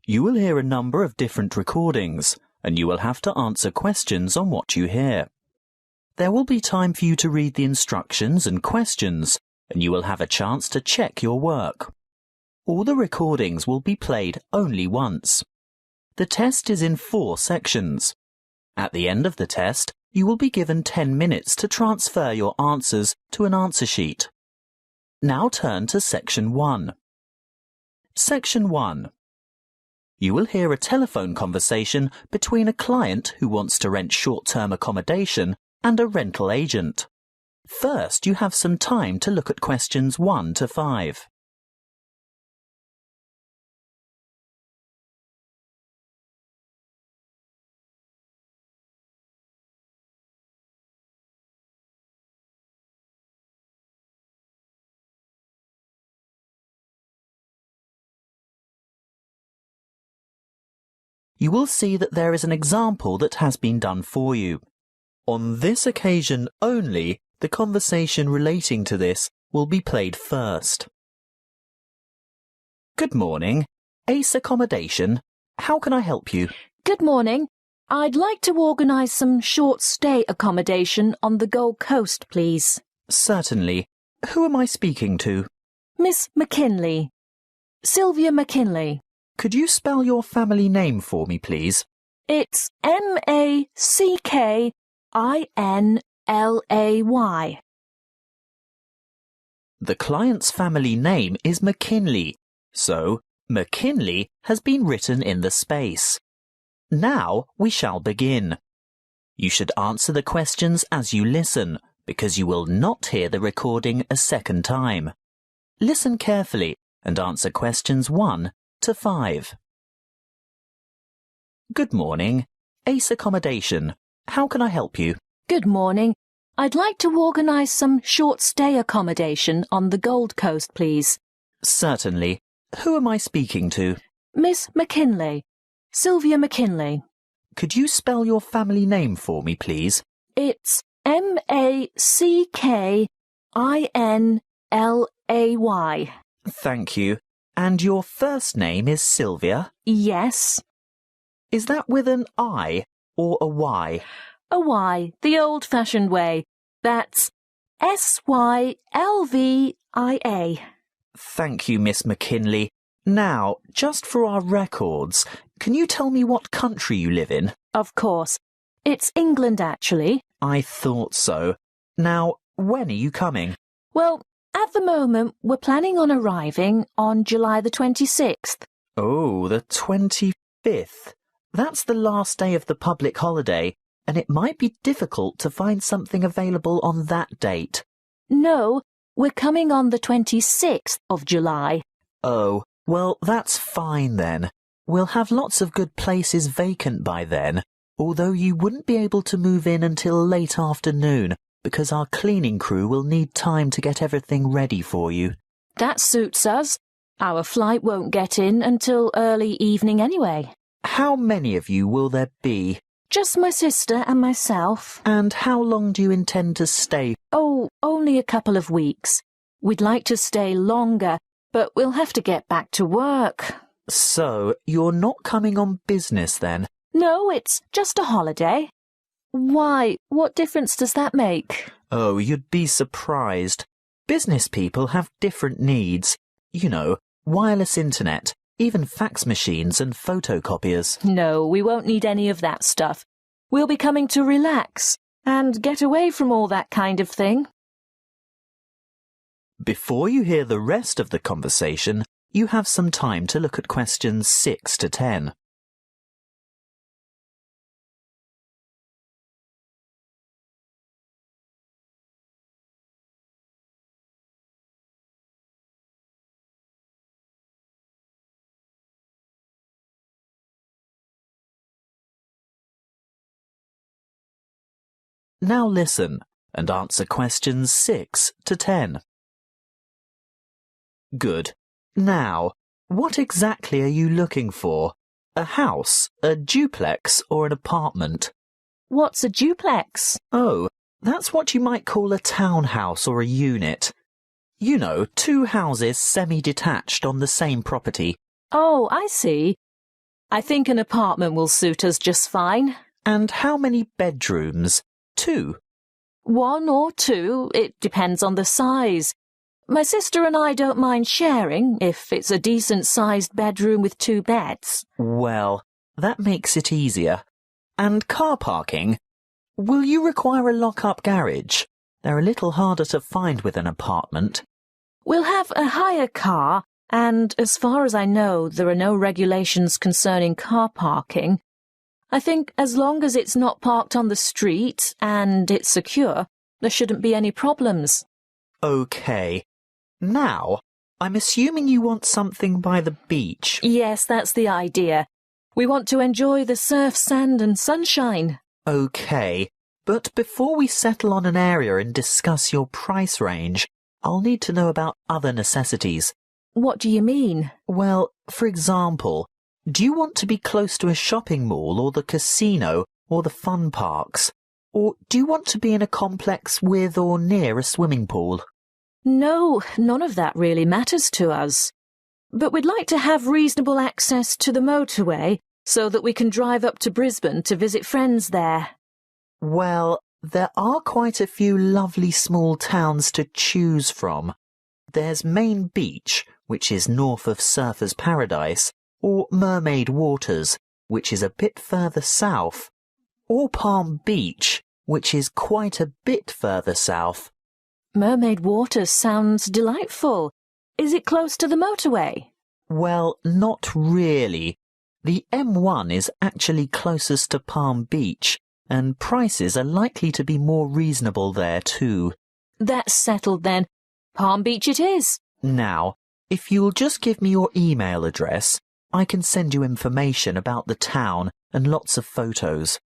You will hear a number of different recordings, and you will have to answer questions on what you hear. There will be time for you to read the instructions and questions, and you will have a chance to check your work. All the recordings will be played only once. The test is in 4 sections. At the end of the test, you will be given 10 minutes to transfer your answers to an answer sheet. Now turn to Section 1. Section 1. You will hear a telephone conversation between a client who wants to rent short-term accommodation and a rental agent. First, you have some time to look at questions 1 to 5. You will see that there is an example that has been done for you. On this occasion only, the conversation relating to this will be played first. Good morning. Ace Accommodation. How can I help you? Good morning. I'd like to organise some short stay accommodation on the Gold Coast, please. Certainly. Who am I speaking to? Miss McKinley. Sylvia McKinley. Could you spell your family name for me, please? It's MACKINLAY. The client's family name is McKinley, so McKinley has been written in the space. Now we shall begin. You should answer the questions as you listen, because you will not hear the recording a second time. Listen carefully and answer questions 1 to 5. Good morning. Ace Accommodation. How can I help you? Good morning. I'd like to organise some short stay accommodation on the Gold Coast, please. Certainly. Who am I speaking to? Miss McKinley. Sylvia McKinley. Could you spell your family name for me, please? It's MACKINLAY. Thank you. And your first name is Sylvia? Yes. Is that with an I or a Y? A Y, the old-fashioned way. That's SYLVIA. Thank you, Miss McKinley. Now, just for our records, can you tell me what country you live in? Of course. It's England, actually. I thought so. Now, when are you coming? Well, at the moment, we're planning on arriving on July the 26th. Oh, the 25th. That's the last day of the public holiday, and it might be difficult to find something available on that date. No, we're coming on the 26th of July. Oh, well, that's fine then. We'll have lots of good places vacant by then, although you wouldn't be able to move in until late afternoon, because our cleaning crew will need time to get everything ready for you. That suits us. Our flight won't get in until early evening anyway. How many of you will there be? Just my sister and myself. And how long do you intend to stay? Oh, only a couple of weeks. We'd like to stay longer, but we'll have to get back to work. So, you're not coming on business then? No, it's just a holiday. Why, what difference does that make? Oh, you'd be surprised. Business people have different needs. You know, wireless internet, even fax machines and photocopiers. No, we won't need any of that stuff. We'll be coming to relax and get away from all that kind of thing. Before you hear the rest of the conversation, you have some time to look at questions 6 to 10. Now listen and answer questions 6 to 10. Good. Now, what exactly are you looking for? A house, a duplex, or an apartment? What's a duplex? Oh, that's what you might call a townhouse or a unit. You know, 2 houses semi-detached on the same property. Oh, I see. I think an apartment will suit us just fine. And how many bedrooms? 2. 1 or 2, it depends on the size. My sister and I don't mind sharing if it's a decent-sized bedroom with 2 beds. Well, that makes it easier. And car parking? Will you require a lock-up garage? They're a little harder to find with an apartment. We'll have a hire car, and as far as I know, there are no regulations concerning car parking. I think as long as it's not parked on the street and it's secure, there shouldn't be any problems. OK. Now, I'm assuming you want something by the beach. Yes, that's the idea. We want to enjoy the surf, sand and sunshine. OK, but before we settle on an area and discuss your price range, I'll need to know about other necessities. What do you mean? Well, for example, do you want to be close to a shopping mall or the casino or the fun parks? Or do you want to be in a complex with or near a swimming pool? No, none of that really matters to us. But we'd like to have reasonable access to the motorway so that we can drive up to Brisbane to visit friends there. Well, there are quite a few lovely small towns to choose from. There's Main Beach, which is north of Surfer's Paradise, or Mermaid Waters, which is a bit further south, or Palm Beach, which is quite a bit further south. Mermaid Waters sounds delightful. Is it close to the motorway? Well, not really. The M1 is actually closest to Palm Beach, and prices are likely to be more reasonable there too. That's settled then. Palm Beach it is. Now, if you'll just give me your email address, I can send you information about the town and lots of photos.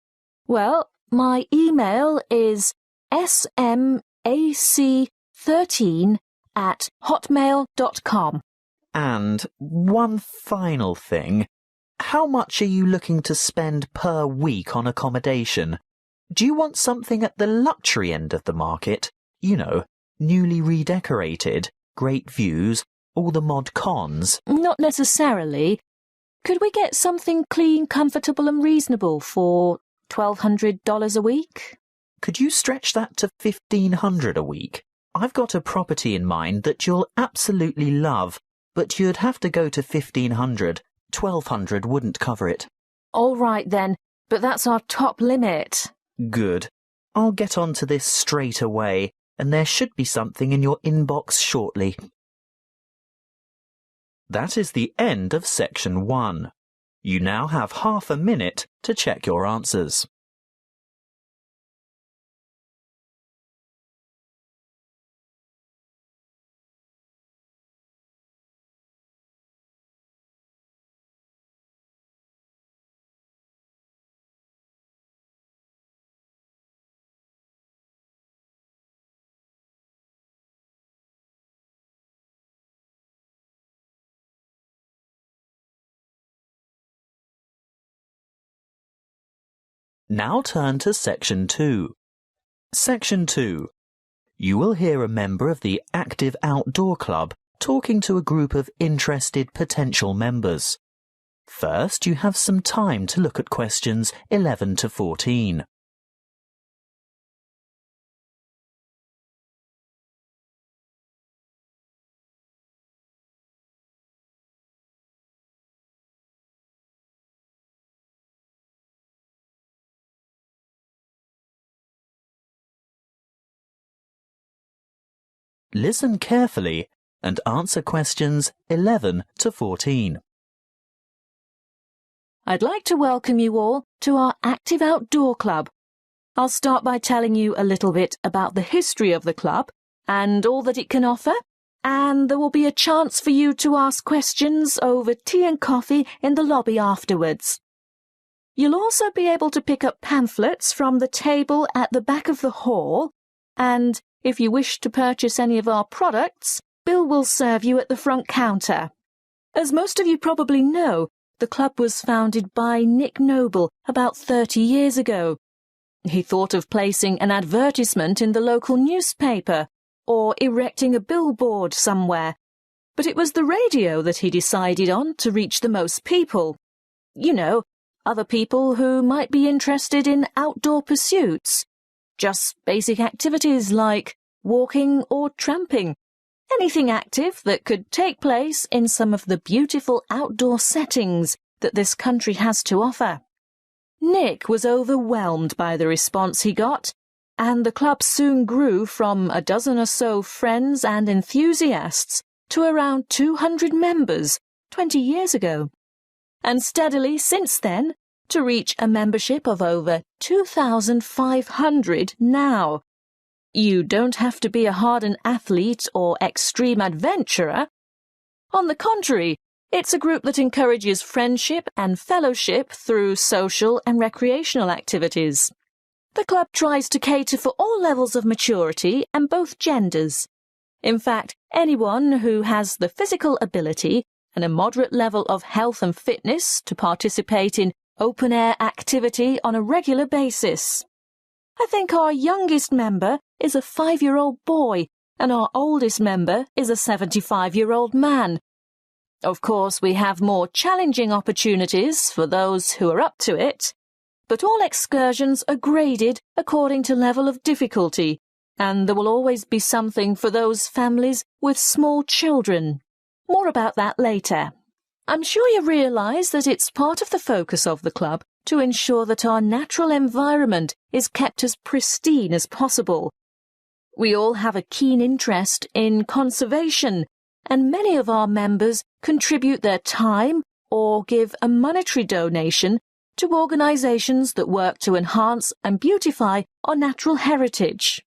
Well, my email is smac13@hotmail.com. And one final thing. How much are you looking to spend per week on accommodation? Do you want something at the luxury end of the market? You know, newly redecorated, great views, all the mod cons? Not necessarily. Could we get something clean, comfortable and reasonable for $1,200 a week? Could you stretch that to $1,500 a week? I've got a property in mind that you'll absolutely love, but you'd have to go to $1,500. $1,200 wouldn't cover it. All right then, but that's our top limit. Good. I'll get on to this straight away, and there should be something in your inbox shortly. That is the end of section 1. You now have half a minute to check your answers. Now turn to Section 2. Section 2. You will hear a member of the Active Outdoor Club talking to a group of interested potential members. First, you have some time to look at questions 11 to 14. Listen carefully and answer questions 11 to 14. I'd like to welcome you all to our Active Outdoor Club. I'll start by telling you a little bit about the history of the club and all that it can offer, and there will be a chance for you to ask questions over tea and coffee in the lobby afterwards. You'll also be able to pick up pamphlets from the table at the back of the hall, and if you wish to purchase any of our products, Bill will serve you at the front counter. As most of you probably know, the club was founded by Nick Noble about 30 years ago. He thought of placing an advertisement in the local newspaper or erecting a billboard somewhere, but it was the radio that he decided on to reach the most people. You know, other people who might be interested in outdoor pursuits. Just basic activities like walking or tramping. Anything active that could take place in some of the beautiful outdoor settings that this country has to offer. Nick was overwhelmed by the response he got, and the club soon grew from a dozen or so friends and enthusiasts to around 200 members 20 years ago, and steadily since then to reach a membership of over 2,500 now. You don't have to be a hardened athlete or extreme adventurer. On the contrary, it's a group that encourages friendship and fellowship through social and recreational activities. The club tries to cater for all levels of maturity and both genders. In fact, anyone who has the physical ability and a moderate level of health and fitness to participate in open-air activity on a regular basis. I think our youngest member is a 5-year-old boy, and our oldest member is a 75-year-old man. Of course, we have more challenging opportunities for those who are up to it, but all excursions are graded according to level of difficulty, and there will always be something for those families with small children. More about that later. I'm sure you realise that it's part of the focus of the club to ensure that our natural environment is kept as pristine as possible. We all have a keen interest in conservation, and many of our members contribute their time or give a monetary donation to organisations that work to enhance and beautify our natural heritage.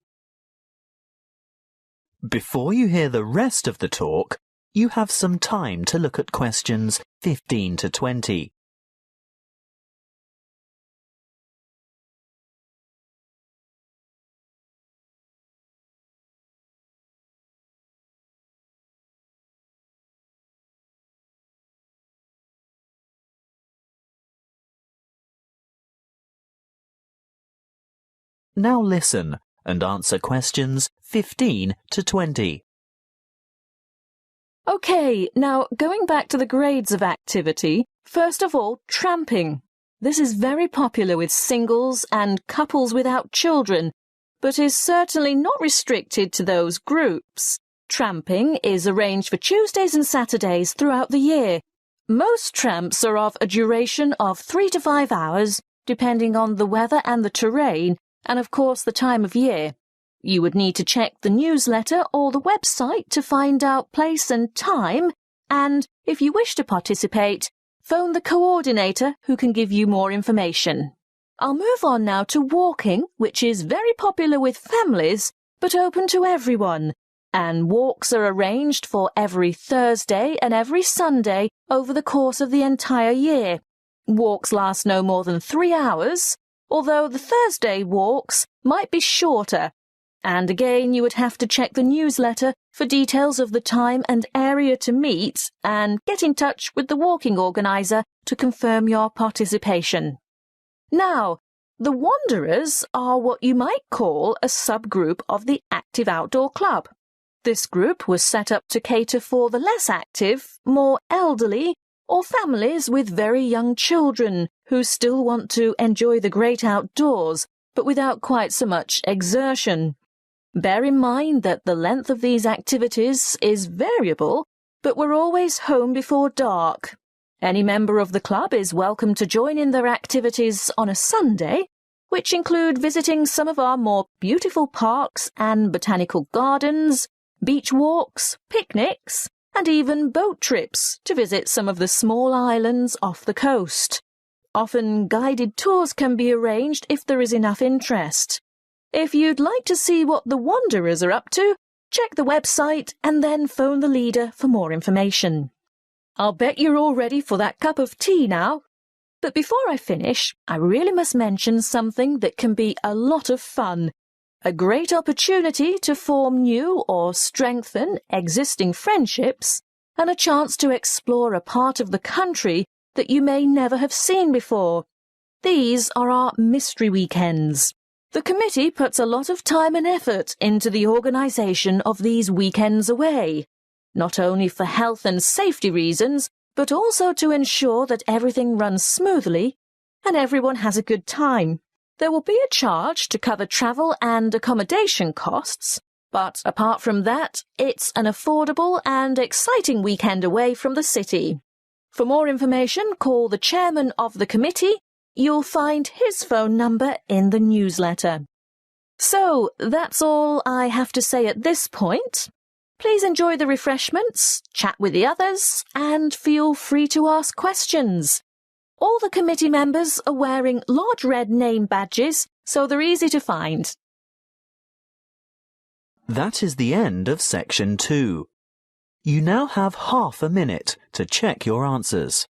Before you hear the rest of the talk, you have some time to look at questions 15 to 20. Now listen and answer questions 15 to 20. OK, now going back to the grades of activity, first of all, tramping. This is very popular with singles and couples without children, but is certainly not restricted to those groups. Tramping is arranged for Tuesdays and Saturdays throughout the year. Most tramps are of a duration of 3 to 5 hours, depending on the weather and the terrain, and of course the time of year. You would need to check the newsletter or the website to find out place and time, and, if you wish to participate, phone the coordinator who can give you more information. I'll move on now to walking, which is very popular with families, but open to everyone, and walks are arranged for every Thursday and every Sunday over the course of the entire year. Walks last no more than 3 hours, although the Thursday walks might be shorter. And again, you would have to check the newsletter for details of the time and area to meet and get in touch with the walking organiser to confirm your participation. Now, the Wanderers are what you might call a subgroup of the Active Outdoor Club. This group was set up to cater for the less active, more elderly, or families with very young children who still want to enjoy the great outdoors, but without quite so much exertion. Bear in mind that the length of these activities is variable, but we're always home before dark. Any member of the club is welcome to join in their activities on a Sunday, which include visiting some of our more beautiful parks and botanical gardens, beach walks, picnics, and even boat trips to visit some of the small islands off the coast. Often guided tours can be arranged if there is enough interest. If you'd like to see what the Wanderers are up to, check the website and then phone the leader for more information. I'll bet you're all ready for that cup of tea now. But before I finish, I really must mention something that can be a lot of fun. A great opportunity to form new or strengthen existing friendships, and a chance to explore a part of the country that you may never have seen before. These are our mystery weekends. The committee puts a lot of time and effort into the organisation of these weekends away, not only for health and safety reasons, but also to ensure that everything runs smoothly and everyone has a good time. There will be a charge to cover travel and accommodation costs, but apart from that, it's an affordable and exciting weekend away from the city. For more information, call the chairman of the committee. You'll find his phone number in the newsletter. So, that's all I have to say at this point. Please enjoy the refreshments, chat with the others, and feel free to ask questions. All the committee members are wearing large red name badges, so they're easy to find. That is the end of section 2. You now have half a minute to check your answers.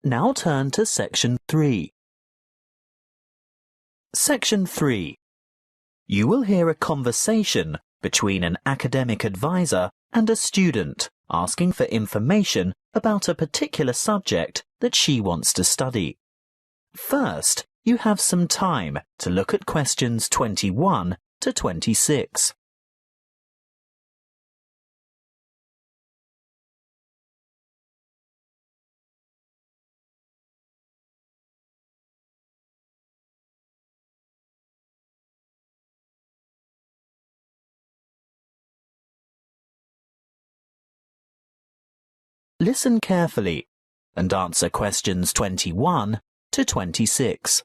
Now turn to section 3. Section 3. You will hear a conversation between an academic advisor and a student asking for information about a particular subject that she wants to study. First, you have some time to look at questions 21 to 26. Listen carefully and answer questions 21 to 26.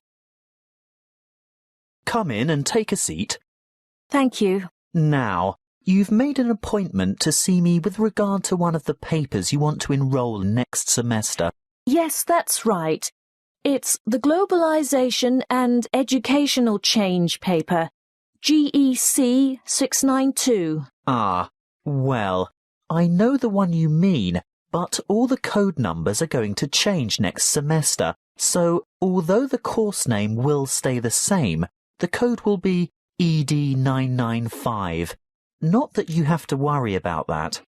Come in and take a seat. Thank you. Now, you've made an appointment to see me with regard to one of the papers you want to enrol in next semester. Yes, that's right. It's the Globalization and Educational Change paper, GEC 692. Ah, well, I know the one you mean, but all the code numbers are going to change next semester, so although the course name will stay the same, the code will be ED995. Not that you have to worry about that.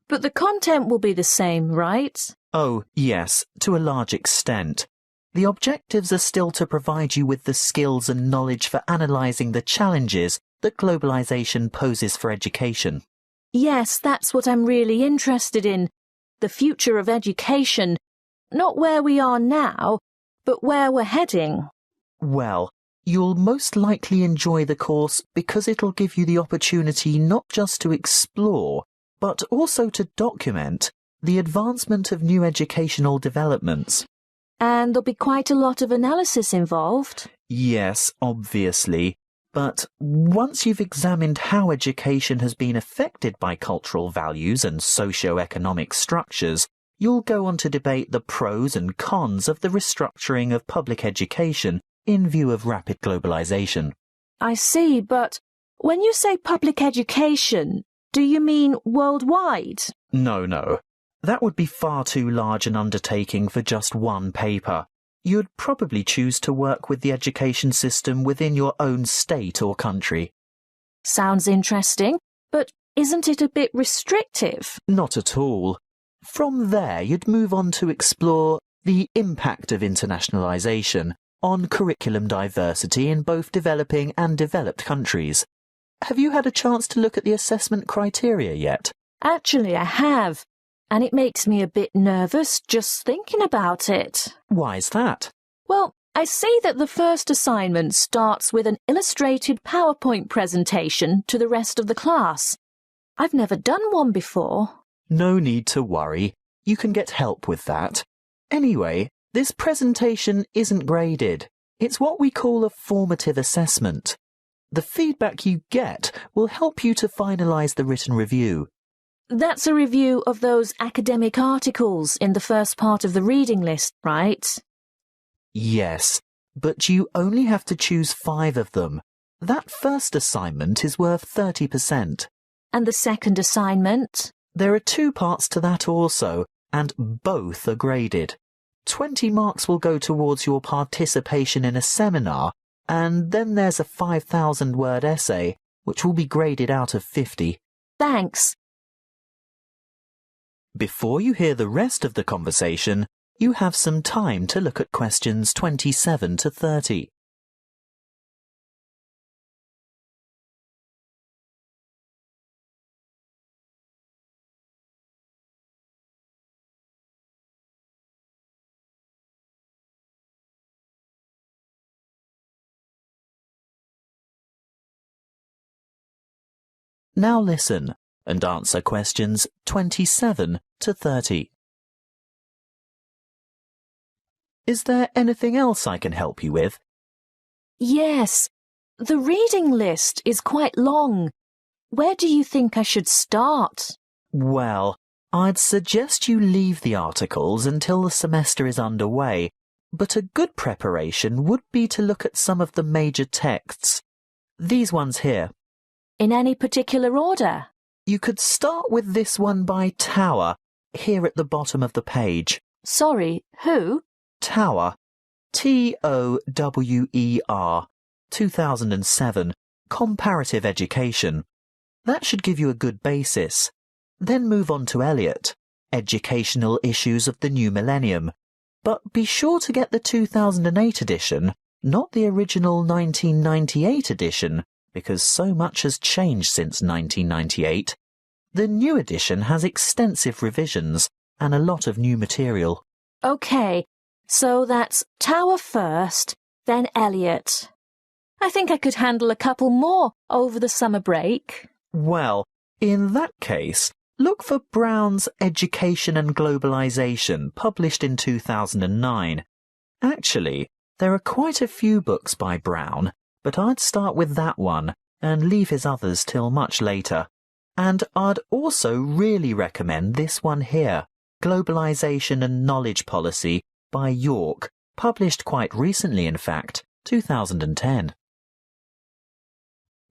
But the content will be the same, right? Oh, yes, to a large extent. The objectives are still to provide you with the skills and knowledge for analysing the challenges that globalisation poses for education. Yes, that's what I'm really interested in. The future of education. Not where we are now, but where we're heading. Well, you'll most likely enjoy the course because it'll give you the opportunity not just to explore, but also to document the advancement of new educational developments. And there'll be quite a lot of analysis involved. Yes, obviously. But once you've examined how education has been affected by cultural values and socio-economic structures, you'll go on to debate the pros and cons of the restructuring of public education in view of rapid globalization. I see, but when you say public education, do you mean worldwide? No. That would be far too large an undertaking for just one paper. You'd probably choose to work with the education system within your own state or country. Sounds interesting, but isn't it a bit restrictive? Not at all. From there, you'd move on to explore the impact of internationalization on curriculum diversity in both developing and developed countries. Have you had a chance to look at the assessment criteria yet? Actually, I have. And it makes me a bit nervous just thinking about it. Why's that? Well, I see that the first assignment starts with an illustrated PowerPoint presentation to the rest of the class. I've never done one before. No need to worry. You can get help with that. Anyway, this presentation isn't graded. It's what we call a formative assessment. The feedback you get will help you to finalise the written review. That's a review of those academic articles in the first part of the reading list, right? Yes, but you only have to choose 5 of them. That first assignment is worth 30%. And the second assignment? There are 2 parts to that also, and both are graded. 20 marks will go towards your participation in a seminar, and then there's a 5,000-word essay, which will be graded out of 50. Thanks. Before you hear the rest of the conversation, you have some time to look at questions 27 to 30. Now listen and answer questions 27 to 30. Is there anything else I can help you with? Yes, the reading list is quite long. Where do you think I should start? Well, I'd suggest you leave the articles until the semester is underway, but a good preparation would be to look at some of the major texts. These ones here. In any particular order? You could start with this one by Tower, here at the bottom of the page. Sorry, who? Tower. Tower, 2007, Comparative Education. That should give you a good basis. Then move on to Eliot, Educational Issues of the New Millennium. But be sure to get the 2008 edition, not the original 1998 edition, because so much has changed since 1998. The new edition has extensive revisions and a lot of new material. OK, so that's Tower first, then Eliot. I think I could handle a couple more over the summer break. Well, in that case, look for Brown's Education and Globalization, published in 2009. Actually, there are quite a few books by Brown, but I'd start with that one and leave his others till much later. And I'd also really recommend this one here, Globalization and Knowledge Policy by York, published quite recently in fact, 2010.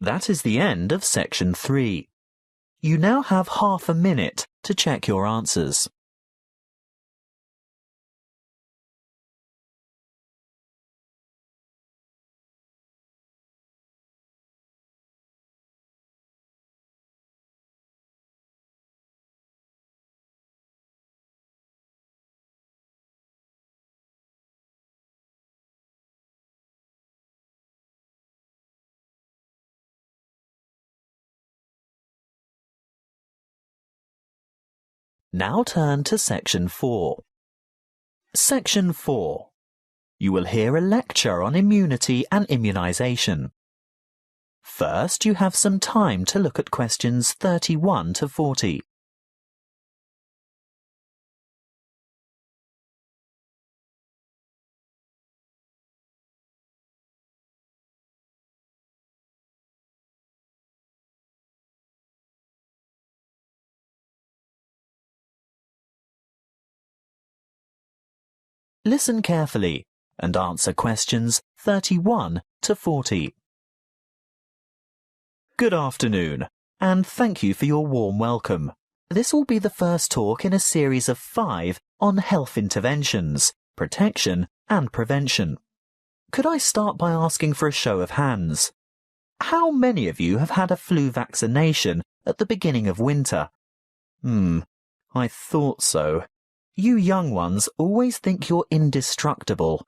That is the end of section 3. You now have half a minute to check your answers. Now turn to section 4. Section 4. You will hear a lecture on immunity and immunization. First, you have some time to look at questions 31 to 40. Listen carefully and answer questions 31 to 40. Good afternoon, and thank you for your warm welcome. This will be the first talk in a series of 5 on health interventions, protection and prevention. Could I start by asking for a show of hands? How many of you have had a flu vaccination at the beginning of winter? I thought so. You young ones always think you're indestructible.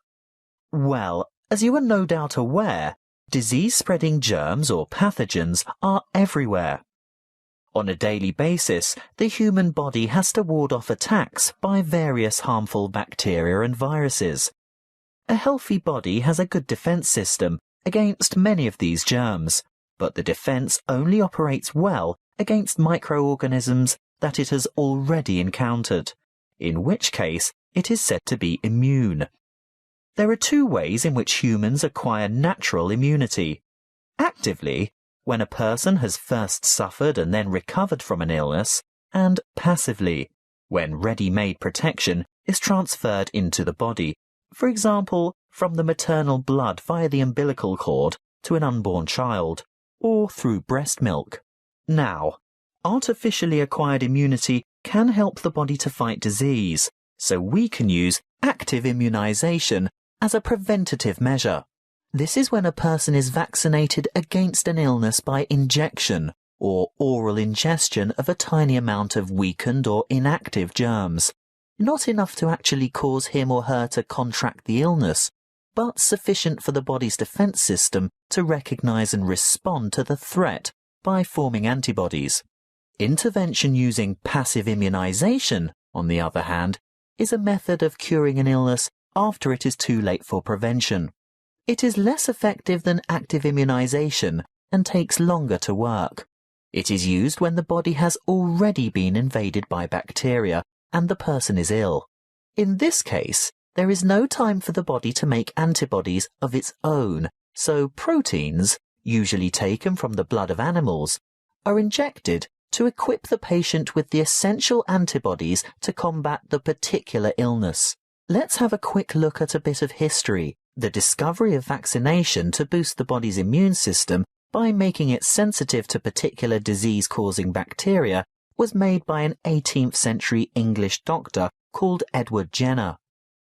Well, as you are no doubt aware, disease-spreading germs or pathogens are everywhere. On a daily basis, the human body has to ward off attacks by various harmful bacteria and viruses. A healthy body has a good defense system against many of these germs, but the defense only operates well against microorganisms that it has already encountered, in which case it is said to be immune. There are 2 ways in which humans acquire natural immunity. Actively, when a person has first suffered and then recovered from an illness, and passively, when ready-made protection is transferred into the body, for example, from the maternal blood via the umbilical cord to an unborn child, or through breast milk. Now, artificially acquired immunity can help the body to fight disease, so we can use active immunization as a preventative measure. This is when a person is vaccinated against an illness by injection or oral ingestion of a tiny amount of weakened or inactive germs, not enough to actually cause him or her to contract the illness, but sufficient for the body's defense system to recognize and respond to the threat by forming antibodies. Intervention using passive immunization, on the other hand, is a method of curing an illness after it is too late for prevention. It is less effective than active immunization and takes longer to work. It is used when the body has already been invaded by bacteria and the person is ill. In this case, there is no time for the body to make antibodies of its own, so proteins, usually taken from the blood of animals, are injected to equip the patient with the essential antibodies to combat the particular illness. Let's have a quick look at a bit of history. The discovery of vaccination to boost the body's immune system by making it sensitive to particular disease-causing bacteria was made by an 18th century English doctor called Edward Jenner.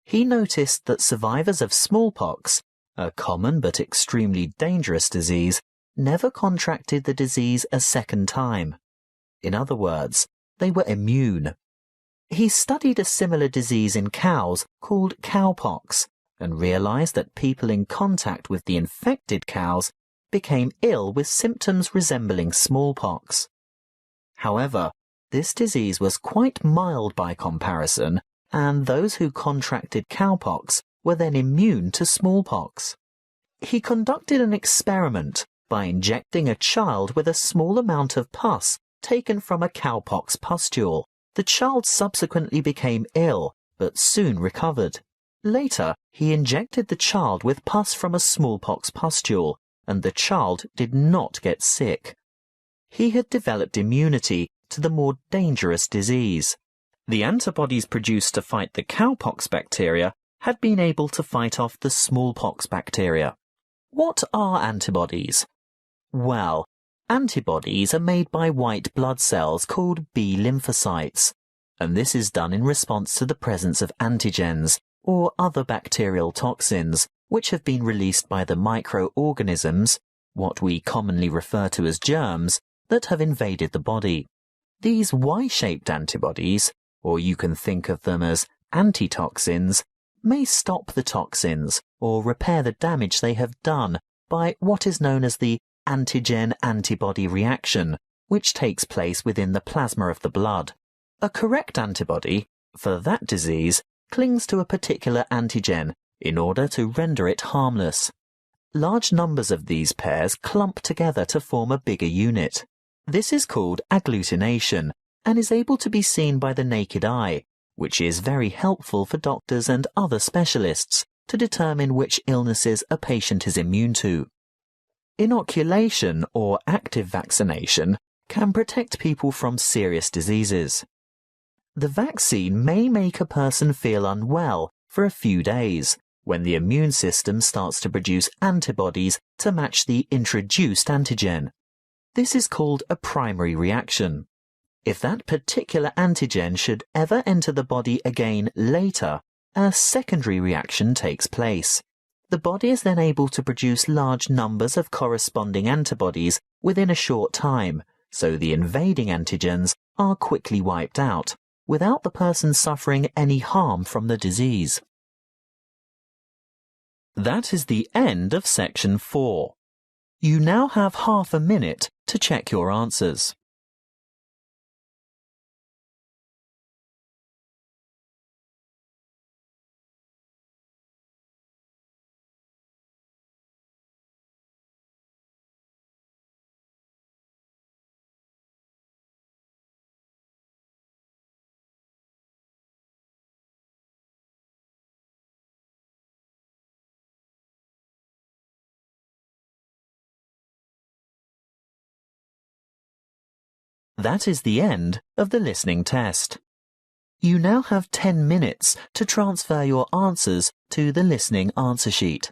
He noticed that survivors of smallpox, a common but extremely dangerous disease, never contracted the disease a second time. In other words, they were immune. He studied a similar disease in cows called cowpox and realized that people in contact with the infected cows became ill with symptoms resembling smallpox. However, this disease was quite mild by comparison, and those who contracted cowpox were then immune to smallpox. He conducted an experiment by injecting a child with a small amount of pus taken from a cowpox pustule. The child subsequently became ill, but soon recovered. Later, he injected the child with pus from a smallpox pustule, and the child did not get sick. He had developed immunity to the more dangerous disease. The antibodies produced to fight the cowpox bacteria had been able to fight off the smallpox bacteria. What are antibodies? Well, antibodies are made by white blood cells called B lymphocytes, and this is done in response to the presence of antigens, or other bacterial toxins, which have been released by the microorganisms, what we commonly refer to as germs, that have invaded the body. These Y-shaped antibodies, or you can think of them as antitoxins, may stop the toxins or repair the damage they have done by what is known as the antigen-antibody reaction, which takes place within the plasma of the blood. A correct antibody, for that disease, clings to a particular antigen in order to render it harmless. Large numbers of these pairs clump together to form a bigger unit. This is called agglutination and is able to be seen by the naked eye, which is very helpful for doctors and other specialists to determine which illnesses a patient is immune to. Inoculation or active vaccination can protect people from serious diseases. The vaccine may make a person feel unwell for a few days when the immune system starts to produce antibodies to match the introduced antigen. This is called a primary reaction. If that particular antigen should ever enter the body again later, a secondary reaction takes place. The body is then able to produce large numbers of corresponding antibodies within a short time, so the invading antigens are quickly wiped out, without the person suffering any harm from the disease. That is the end of section 4. You now have half a minute to check your answers. That is the end of the listening test. You now have 10 minutes to transfer your answers to the listening answer sheet.